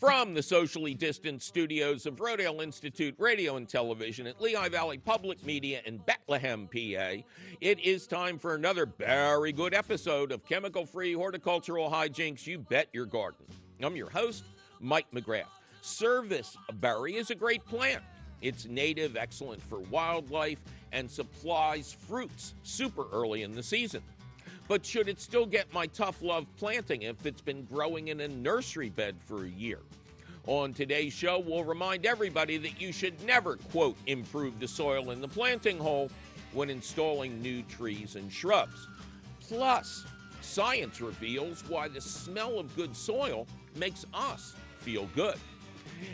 From the socially distanced studios of Rodale Institute Radio and Television at Lehigh Valley Public Media in Bethlehem, PA, it is time for another very good episode of chemical-free horticultural hijinks you bet your garden. I'm your host, Mike McGrath. Service berry is a great plant. It's native, excellent for wildlife, and supplies fruits super early in the season. But should it still get my tough love planting if it's been growing in a nursery bed for a year? On today's show, we'll remind everybody that you should never, quote, improve the soil in the planting hole when installing new trees and shrubs. Plus, science reveals why the smell of good soil makes us feel good.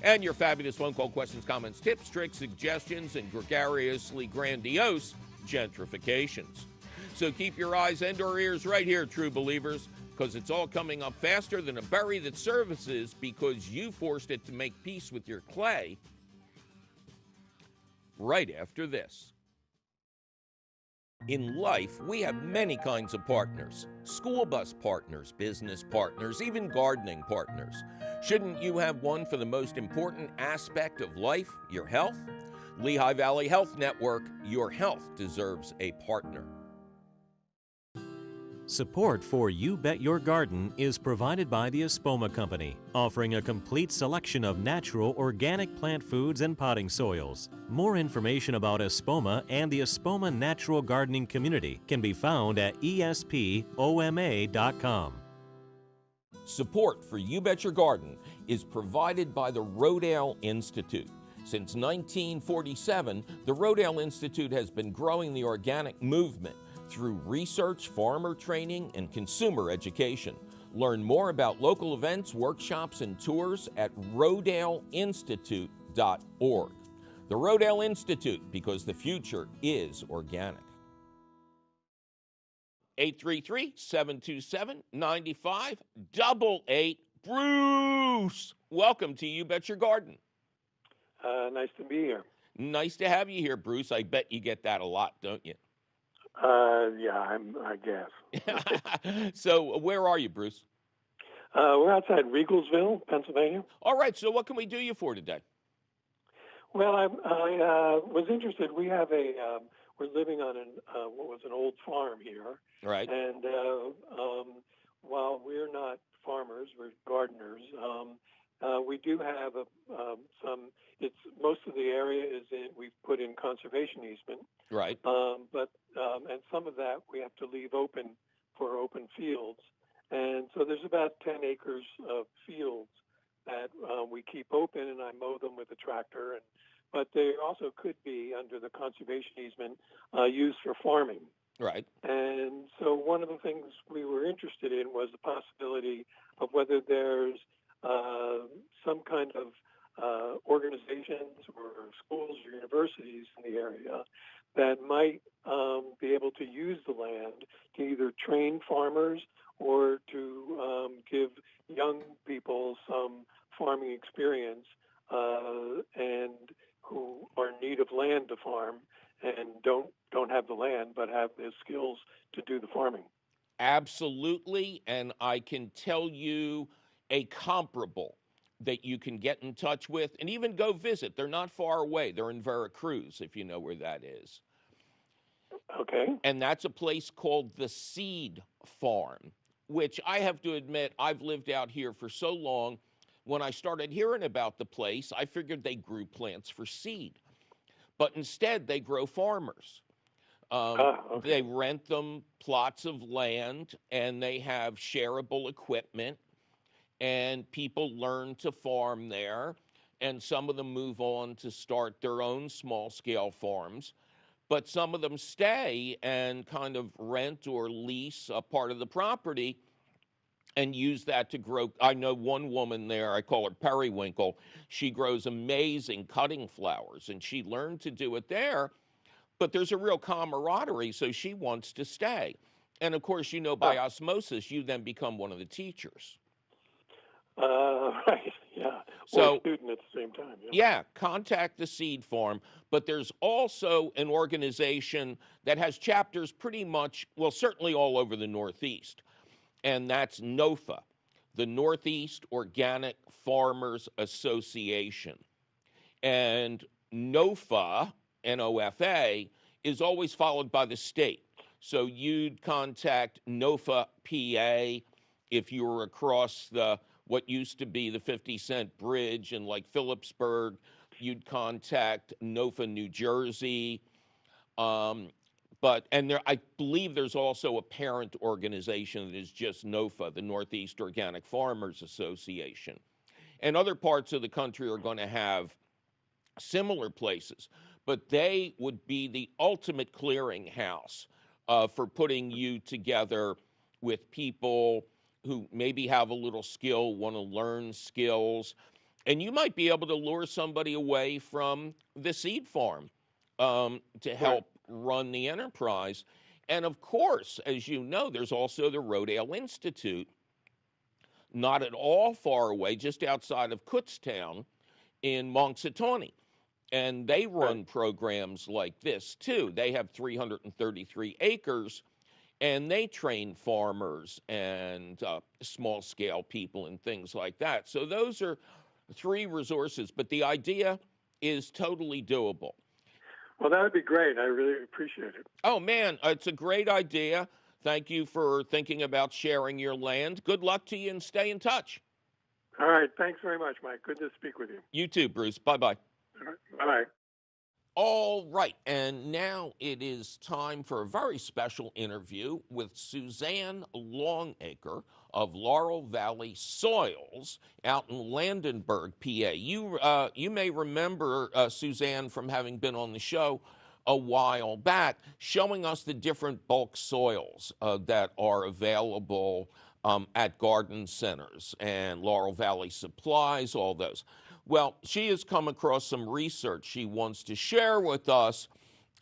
And your fabulous phone call questions, comments, tips, tricks, suggestions, and gregariously grandiose gentrifications. So keep your eyes and or ears right here, true believers, because it's all coming up faster than a berry that services because you forced it to make peace with your clay right after this. In life, we have many kinds of partners. School bus partners, business partners, even gardening partners. Shouldn't you have one for the most important aspect of life, your health? Lehigh Valley Health Network, your health deserves a partner. Support for You Bet Your Garden is provided by the Espoma Company, offering a complete selection of natural organic plant foods and potting soils. More information about Espoma and the Espoma Natural Gardening Community can be found at espoma.com. Support for You Bet Your Garden is provided by the Rodale Institute. Since 1947, the Rodale Institute has been growing the organic movement through research, farmer training, and consumer education. Learn more about local events, workshops, and tours at rodaleinstitute.org. The Rodale Institute, because the future is organic. 833-727-9588. Bruce, welcome to You Bet Your Garden. Nice to be here. Nice to have you here, Bruce. I bet you get that a lot, don't you? I guess. So where are you, Bruce? We're outside Regalsville, Pennsylvania. All right, so what can we do you for today? Well, I was interested. We have we're living on what was an old farm here. Right. And while we're not farmers, we're gardeners, we do have most of the area we've put in conservation easement. Right. And some of that we have to leave open for open fields. And so there's about 10 acres of fields that we keep open, and I mow them with a tractor. But they also could be, under the conservation easement, used for farming. Right. And so one of the things we were interested in was the possibility of whether there's some kind of organizations or schools or universities in the area that might be able to use the land to either train farmers or to give young people some farming experience and who are in need of land to farm and don't have the land but have the skills to do the farming. Absolutely, and I can tell you a comparable that you can get in touch with and even go visit. They're not far away. They're in Veracruz, if you know where that is. Okay. And that's a place called the Seed Farm, which I have to admit, I've lived out here for so long. When I started hearing about the place, I figured they grew plants for seed. But instead, they grow farmers. Okay. They rent them plots of land, and they have shareable equipment. And people learn to farm there, and some of them move on to start their own small-scale farms. But some of them stay and kind of rent or lease a part of the property and use that to grow. I know one woman there, I call her Periwinkle. She grows amazing cutting flowers, and she learned to do it there. But there's a real camaraderie, so she wants to stay. And, of course, by osmosis, you then become one of the teachers. Right, yeah. So, or a student at the same time. Yeah, contact the Seed Farm. But there's also an organization that has chapters pretty much, well, certainly all over the Northeast, and that's NOFA, the Northeast Organic Farmers Association. And NOFA, NOFA, is always followed by the state. So you'd contact NOFA PA if you were across what used to be the 50-cent bridge in like Phillipsburg. You'd contact NOFA New Jersey. I believe there's also a parent organization that is just NOFA, the Northeast Organic Farmers Association. And other parts of the country are going to have similar places, but they would be the ultimate clearinghouse for putting you together with people who maybe have a little skill, want to learn skills, and you might be able to lure somebody away from the seed farm to help run the enterprise. And of course, as you know, there's also the Rodale Institute, not at all far away, just outside of Kutztown in Monksatawny. And they run programs like this too. They have 333 acres, and they train farmers and small scale people and things like that. So those are 3 resources, but the idea is totally doable. Well, that would be great. I really appreciate it. Oh, man, it's a great idea. Thank you for thinking about sharing your land. Good luck to you, and stay in touch. All right. Thanks very much, Mike. Good to speak with you. You too, Bruce. Bye-bye. Bye-bye. All right, and now it is time for a very special interview with Suzanne Longacre of Laurel Valley Soils out in Landenberg, PA. You may remember Suzanne from having been on the show a while back, showing us the different bulk soils that are available at garden centers and Laurel Valley Supplies, all those. Well, she has come across some research she wants to share with us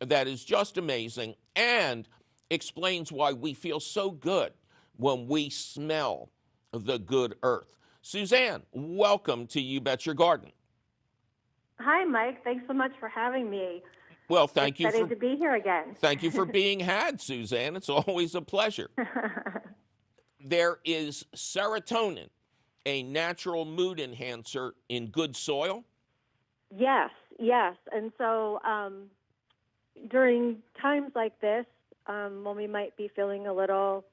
that is just amazing and explains why we feel so good when we smell the good earth. Suzanne, welcome to You Bet Your Garden. Hi, Mike. Thanks so much for having me. Well, thank you. Excited to be here again. Thank you for being had, Suzanne. It's always a pleasure. There is serotonin, a natural mood enhancer in good soil? Yes. And so during times like this, when we might be feeling a little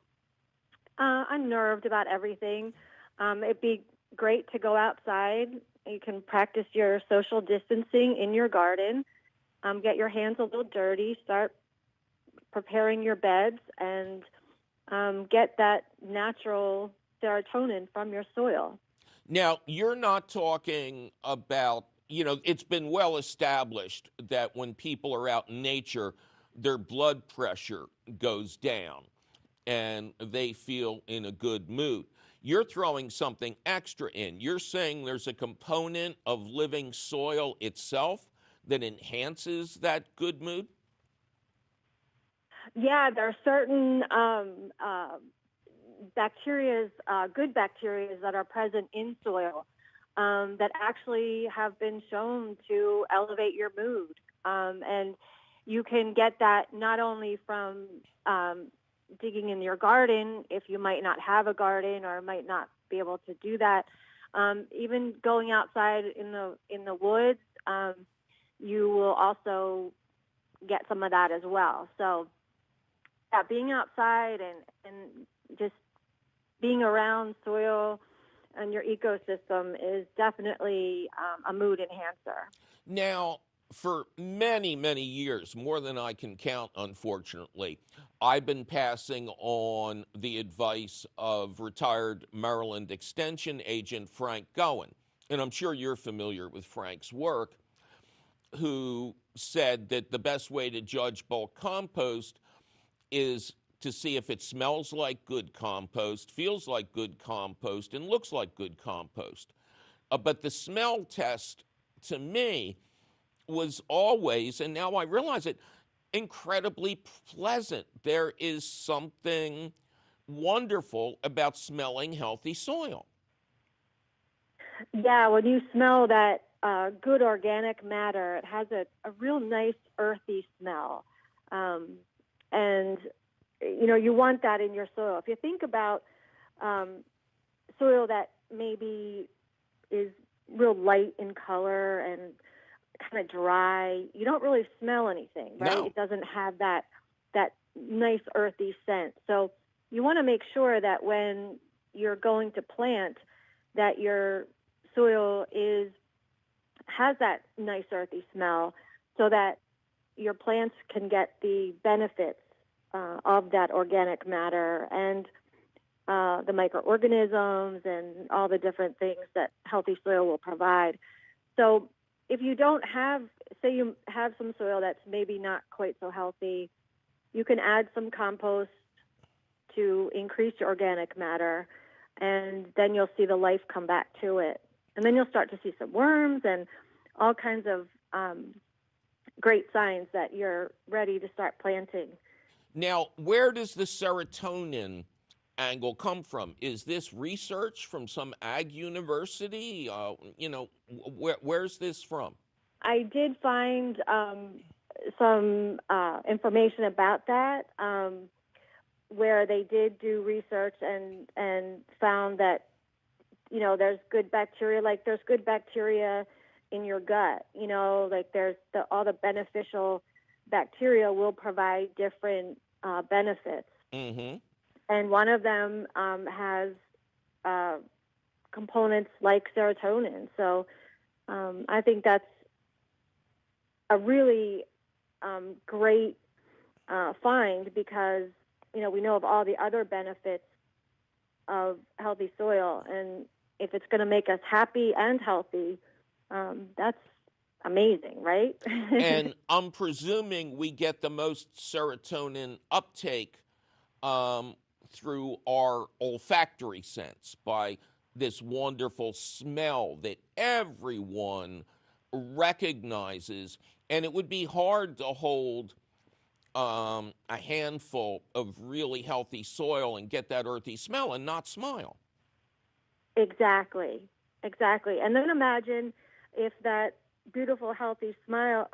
unnerved about everything, it'd be great to go outside. You can practice your social distancing in your garden, get your hands a little dirty, start preparing your beds, and get that natural serotonin from your soil. Now, you're not talking about, it's been well established that when people are out in nature, their blood pressure goes down and they feel in a good mood. You're throwing something extra in. You're saying there's a component of living soil itself that enhances that good mood? Yeah, there are certain good bacteria that are present in soil that actually have been shown to elevate your mood. And you can get that not only from digging in your garden, if you might not have a garden or might not be able to do that, even going outside in the woods, you will also get some of that as well. So yeah, being outside and just being around soil and your ecosystem is definitely a mood enhancer. Now, for many, many years, more than I can count, unfortunately, I've been passing on the advice of retired Maryland Extension agent Frank Goen. And I'm sure you're familiar with Frank's work, who said that the best way to judge bulk compost is to see if it smells like good compost, feels like good compost, and looks like good compost. But the smell test, to me, was always, and now I realize it, incredibly pleasant. There is something wonderful about smelling healthy soil. Yeah, when you smell that good organic matter, it has a real nice earthy smell. And, you want that in your soil. If you think about soil that maybe is real light in color and kind of dry, you don't really smell anything, right? No. It doesn't have that nice earthy scent. So you want to make sure that when you're going to plant, that your soil has that nice earthy smell, so that your plants can get the benefits of that organic matter and the microorganisms and all the different things that healthy soil will provide. So if you don't have, say you have some soil that's maybe not quite so healthy, you can add some compost to increase your organic matter, and then you'll see the life come back to it. And then you'll start to see some worms and all kinds of great signs that you're ready to start planting. Now, where does the serotonin angle come from? Is this research from some ag university? Where's this from? I did find some information about that, where they did do research and found that, there's good bacteria, like there's good bacteria in your gut, like there's all the beneficial bacteria will provide different benefits. Mm-hmm. And one of them has components like serotonin. So I think that's a really great find, because, we know of all the other benefits of healthy soil. And if it's going to make us happy and healthy, that's amazing, right? And I'm presuming we get the most serotonin uptake through our olfactory sense, by this wonderful smell that everyone recognizes. And it would be hard to hold a handful of really healthy soil and get that earthy smell and not smile. Exactly. And then imagine if that beautiful, healthy soil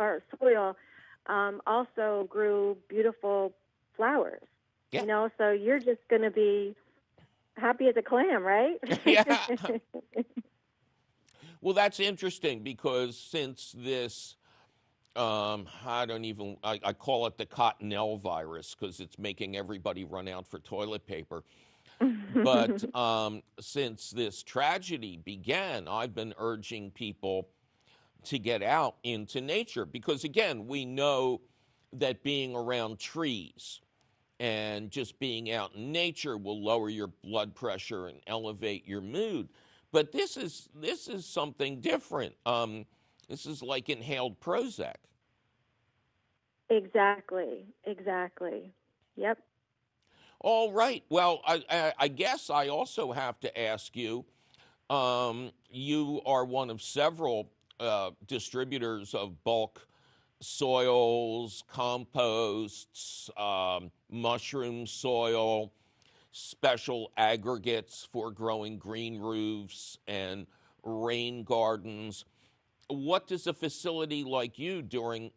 also grew beautiful flowers. Yeah. So you're just going to be happy as a clam, right? Yeah. Well, that's interesting, because since this, I call it the Cottonelle virus, because it's making everybody run out for toilet paper. But since this tragedy began, I've been urging people to get out into nature, because, again, we know that being around trees and just being out in nature will lower your blood pressure and elevate your mood. But this is something different. This is like inhaled Prozac. Exactly. Yep. All right. Well, I guess I also have to ask you. You are one of several distributors of bulk soils, composts, mushroom soil, special aggregates for growing green roofs and rain gardens. What does a facility like you do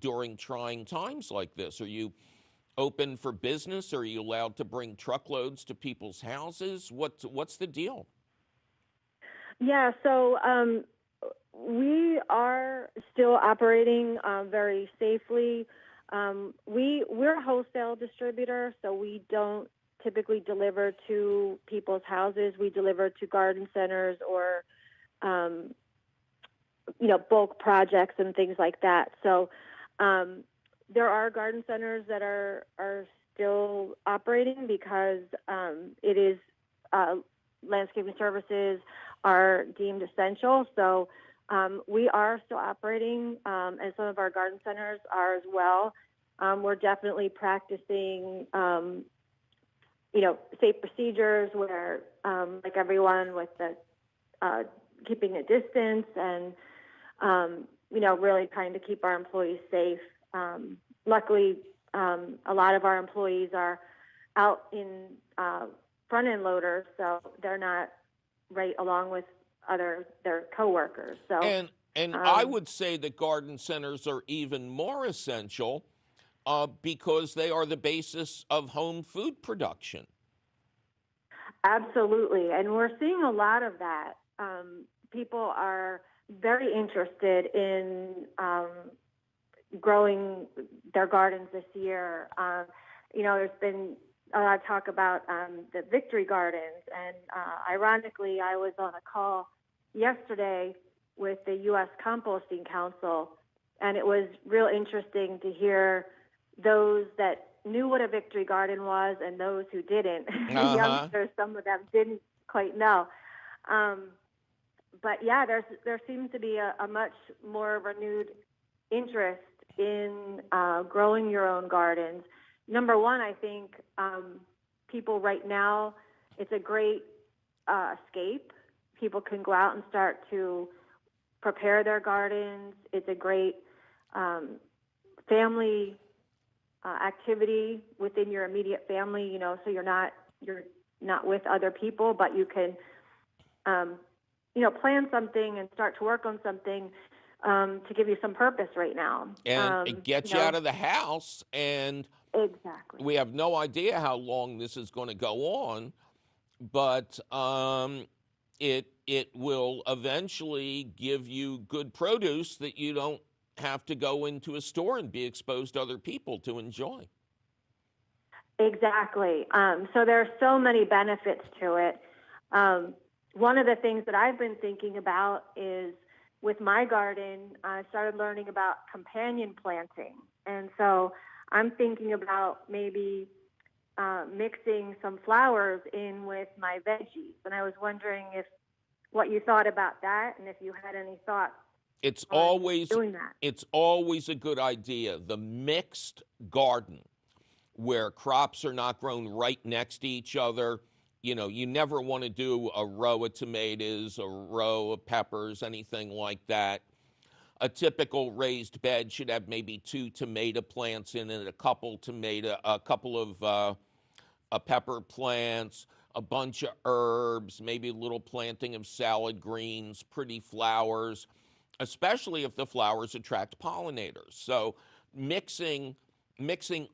during trying times like this? Are you open for business? Are you allowed to bring truckloads to people's houses? What's the deal? Yeah, so we are still operating very safely. We're a wholesale distributor, so we don't typically deliver to people's houses. We deliver to garden centers or, bulk projects and things like that. So there are garden centers that are still operating, because it is landscaping services are deemed essential. So we are still operating, and some of our garden centers are as well. We're definitely practicing, safe procedures where, like everyone, with the keeping a distance and, really trying to keep our employees safe. Luckily, a lot of our employees are out in front-end loaders, so they're not right along with their coworkers. So, and I would say that garden centers are even more essential because they are the basis of home food production. Absolutely. And we're seeing a lot of that. People are very interested in growing their gardens this year. There's been a lot of talk about the victory gardens. And ironically, I was on a call yesterday with the U.S. Composting Council, and it was real interesting to hear those that knew what a victory garden was and those who didn't. The youngsters, some of them didn't quite know. But yeah, there seems to be a much more renewed interest in growing your own gardens. Number one, I think people right now, it's a great escape. People can go out and start to prepare their gardens. It's a great family activity within your immediate family, so you're not with other people, but you can, plan something and start to work on something to give you some purpose right now. And it gets you out of the house, and exactly. We have no idea how long this is going to go on, but it will eventually give you good produce that you don't have to go into a store and be exposed to other people to enjoy. Exactly. So there are so many benefits to it. One of the things that I've been thinking about is with my garden, I started learning about companion planting. And so I'm thinking about maybe mixing some flowers in with my veggies. And I was wondering what you thought about that and if you had any thoughts. It's always doing that. It's always a good idea. The mixed garden where crops are not grown right next to each other. You never want to do a row of tomatoes, a row of peppers, anything like that. A typical raised bed should have maybe 2 tomato plants in it, a couple of pepper plants, a bunch of herbs, maybe a little planting of salad greens, pretty flowers, especially if the flowers attract pollinators. So mixing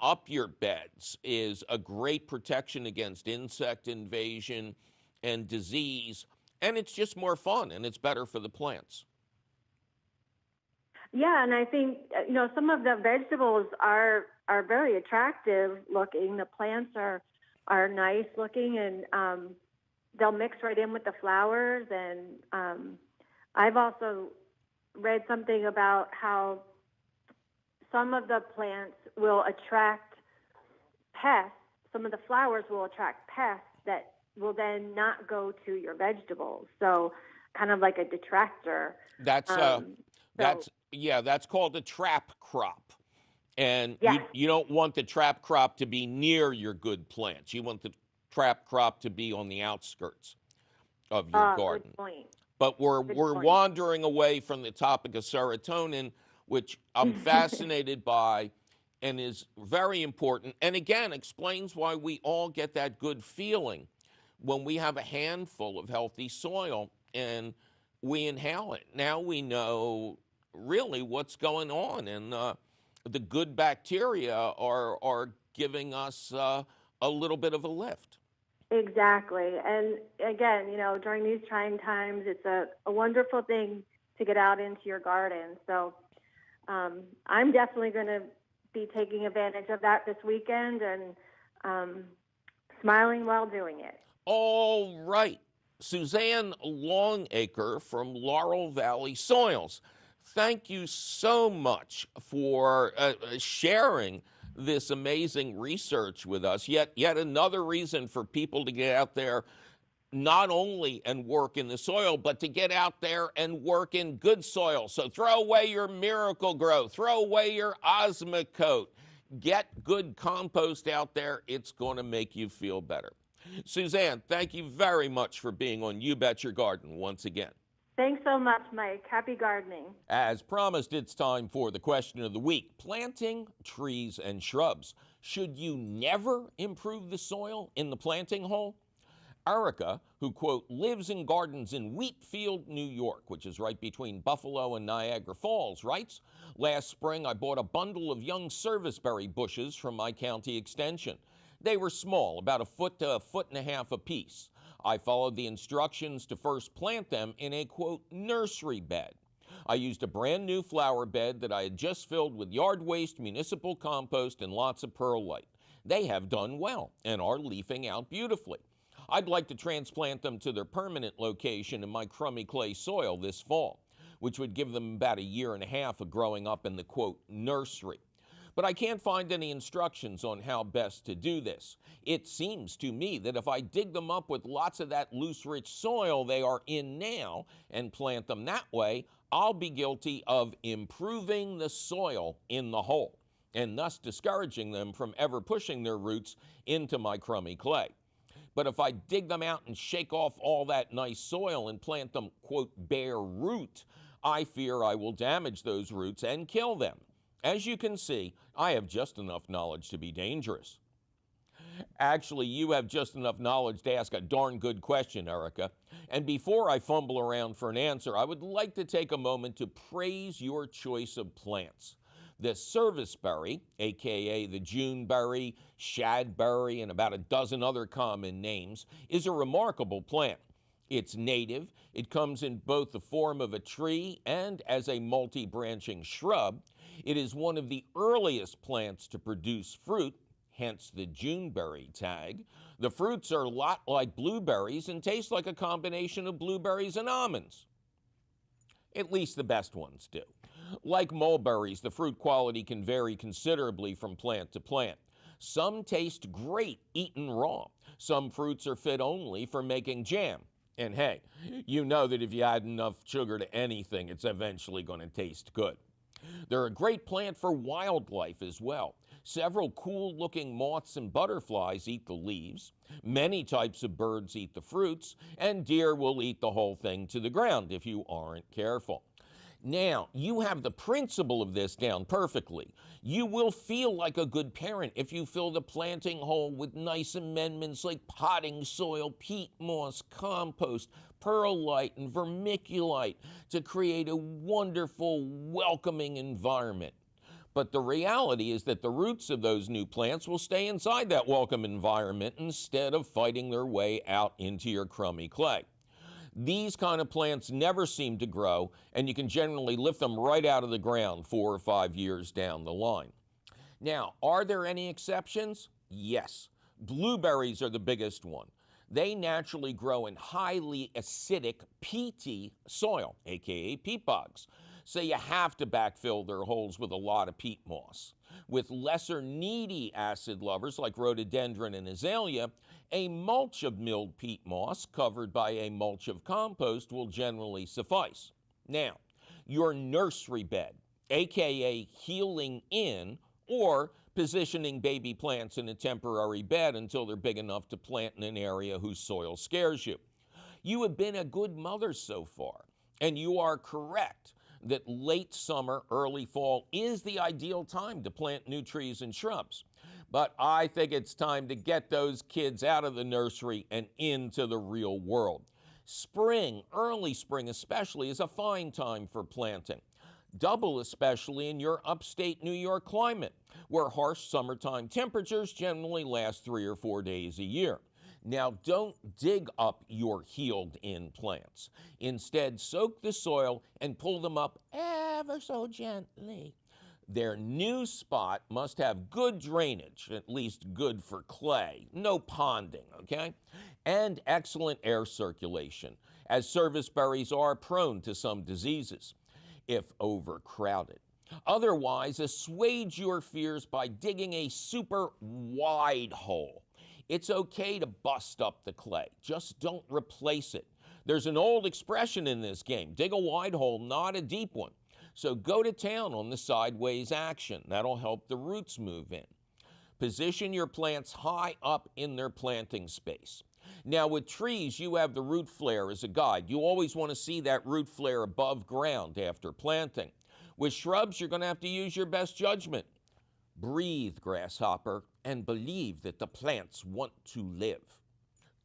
up your beds is a great protection against insect invasion and disease, and it's just more fun, and it's better for the plants. Yeah, and I think, some of the vegetables are very attractive looking. The plants are nice looking, and they'll mix right in with the flowers. And I've also read something about how some of the plants will attract pests. Some of the flowers will attract pests that will then not go to your vegetables. So kind of like a detractor. That's called a trap crop. And yes. you don't want the trap crop to be near your good plants. You want the trap crop to be on the outskirts of your garden. Good point. But we're wandering away from the topic of serotonin, which I'm fascinated by and is very important. And again, explains why we all get that good feeling when we have a handful of healthy soil and we inhale it. Now we know really what's going on, and the good bacteria are giving us a little bit of a lift. Exactly. And again, during these trying times, it's a wonderful thing to get out into your garden. So I'm definitely going to be taking advantage of that this weekend and smiling while doing it. All right. Suzanne Longacre from Laurel Valley Soils, thank you so much for sharing this amazing research with us. Yet another reason for people to get out there, not only and work in the soil, but to get out there and work in good soil. So throw away your Miracle Grow, throw away your Osmocote, get good compost out there. It's going to make you feel better. Suzanne, thank you very much for being on You Bet Your Garden once again. Thanks so much, Mike. Happy gardening. As promised, it's time for the question of the week. Planting trees and shrubs. Should you never improve the soil in the planting hole? Erica, who, quote, lives in gardens in Wheatfield, New York, which is right between Buffalo and Niagara Falls, writes, last spring I bought a bundle of young serviceberry bushes from my county extension. They were small, about 1 to 1.5 feet apiece. I followed the instructions to first plant them in a, quote, nursery bed. I used a brand new flower bed that I had just filled with yard waste, municipal compost, and lots of perlite. They have done well and are leafing out beautifully. I'd like to transplant them to their permanent location in my crummy clay soil this fall, which would give them about a year and a half of growing up in the, quote, nursery. But I can't find any instructions on how best to do this. It seems to me that if I dig them up with lots of that loose, rich soil they are in now and plant them that way, I'll be guilty of improving the soil in the hole and thus discouraging them from ever pushing their roots into my crummy clay. But if I dig them out and shake off all that nice soil and plant them, quote, bare root, I fear I will damage those roots and kill them. As you can see, I have just enough knowledge to be dangerous. Actually, you have just enough knowledge to ask a darn good question, Erica. And before I fumble around for an answer, I would like to take a moment to praise your choice of plants. The serviceberry, aka the Juneberry, shadberry, and about a dozen other common names, is a remarkable plant. It's native. It comes in both the form of a tree and as a multi-branching shrub. It is one of the earliest plants to produce fruit, hence the Juneberry tag. The fruits are a lot like blueberries and taste like a combination of blueberries and almonds. At least the best ones do. Like mulberries, the fruit quality can vary considerably from plant to plant. Some taste great eaten raw. Some fruits are fit only for making jam. And hey, you know that if you add enough sugar to anything, it's eventually going to taste good. They're a great plant for wildlife as well. Several cool-looking moths and butterflies eat the leaves. Many types of birds eat the fruits, and deer will eat the whole thing to the ground if you aren't careful. Now, you have the principle of this down perfectly. You will feel like a good parent if you fill the planting hole with nice amendments like potting soil, peat moss, compost, perlite, and vermiculite to create a wonderful, welcoming environment. But the reality is that the roots of those new plants will stay inside that welcome environment instead of fighting their way out into your crummy clay. These kind of plants never seem to grow, and you can generally lift them right out of the ground 4 or 5 years down the line. Now, are there any exceptions? Yes. Blueberries are the biggest one. They naturally grow in highly acidic, peaty soil, aka peat bogs. So you have to backfill their holes with a lot of peat moss. With lesser needy acid lovers like rhododendron and azalea, a mulch of milled peat moss covered by a mulch of compost will generally suffice. Now, your nursery bed, aka heeling in or positioning baby plants in a temporary bed until they're big enough to plant in an area whose soil scares you. You have been a good mother so far, and you are correct that late summer, early fall is the ideal time to plant new trees and shrubs. But I think it's time to get those kids out of the nursery and into the real world. Spring, early spring especially, is a fine time for planting. Double especially in your upstate New York climate, where harsh summertime temperatures generally last 3 or 4 days a year. Now, don't dig up your healed-in plants. Instead, soak the soil and pull them up ever so gently. Their new spot must have good drainage, at least good for clay, no ponding, okay? And excellent air circulation, as serviceberries are prone to some diseases if overcrowded. Otherwise, assuage your fears by digging a super wide hole. It's okay to bust up the clay. Just don't replace it. There's an old expression in this game, dig a wide hole, not a deep one. So go to town on the sideways action. That'll help the roots move in. Position your plants high up in their planting space. Now with trees, you have the root flare as a guide. You always want to see that root flare above ground after planting. With shrubs, you're going to have to use your best judgment. Breathe, grasshopper, and believe that the plants want to live.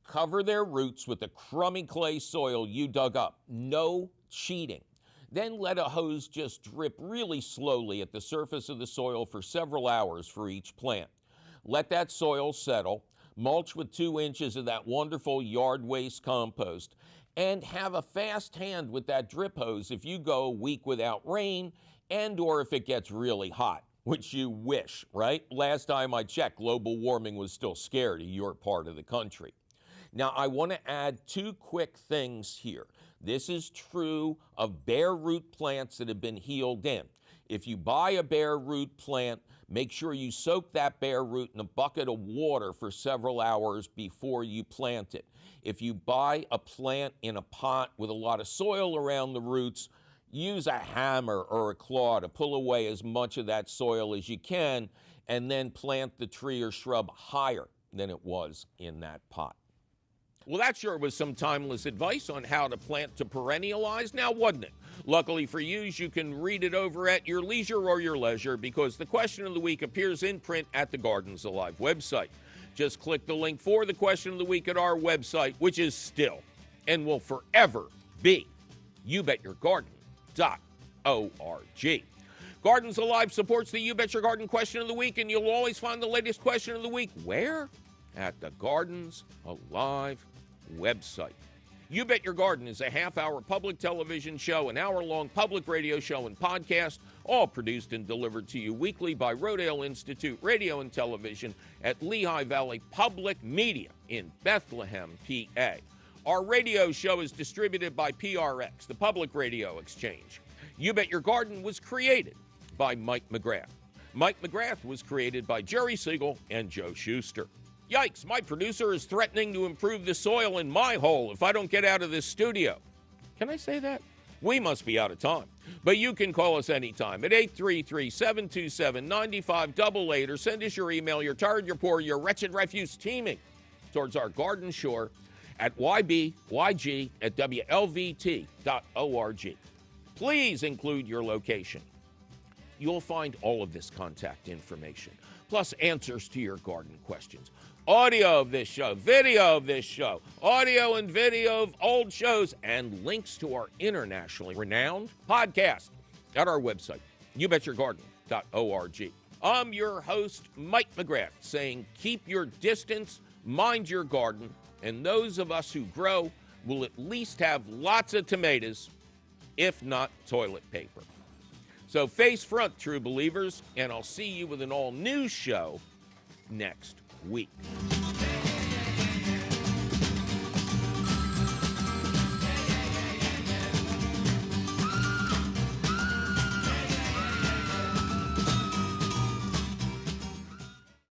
Cover their roots with the crummy clay soil you dug up. No cheating. Then let a hose just drip really slowly at the surface of the soil for several hours for each plant. Let that soil settle. mulch with 2 inches of that wonderful yard waste compost, and have a fast hand with that drip hose if you go a week without rain and or if it gets really hot, which you wish, right? Last time I checked, global warming was still scared of your part of the country. Now, I want to add 2 quick things here. This is true of bare root plants that have been healed in. If you buy a bare root plant, make sure you soak that bare root in a bucket of water for several hours before you plant it. If you buy a plant in a pot with a lot of soil around the roots, use a hammer or a claw to pull away as much of that soil as you can, and then plant the tree or shrub higher than it was in that pot. Well, that sure was some timeless advice on how to plant to perennialize, now wasn't it? Luckily for you can read it over at your leisure or your leisure, because the question of the week appears in print at the Gardens Alive website. Just click the link for the question of the week at our website, which is still and will forever be youbetyourgarden.org. Gardens Alive supports the You Bet Your Garden question of the week, and you'll always find the latest question of the week where? At the Gardens Alive website. You Bet Your Garden is a half-hour public television show, an hour-long public radio show and podcast, all produced and delivered to you weekly by Rodale Institute Radio and Television at Lehigh Valley Public Media in Bethlehem, PA. Our radio show is distributed by PRX, the Public Radio Exchange. You Bet Your Garden was created by Mike McGrath. Mike McGrath was created by Jerry Siegel and Joe Schuster. Yikes, my producer is threatening to improve the soil in my hole if I don't get out of this studio. Can I say that? We must be out of time. But you can call us anytime at 833-727-9588 or send us your email, your tired, your poor, your wretched refuse teeming towards our garden shore at ybyg@wlvt.org. Please include your location. You'll find all of this contact information, plus answers to your garden questions. Audio of this show, video of this show, audio and video of old shows, and links to our internationally renowned podcast at our website, youbetyourgarden.org. I'm your host, Mike McGrath, saying keep your distance, mind your garden, and those of us who grow will at least have lots of tomatoes, if not toilet paper. So face front, true believers, and I'll see you with an all-new show next week.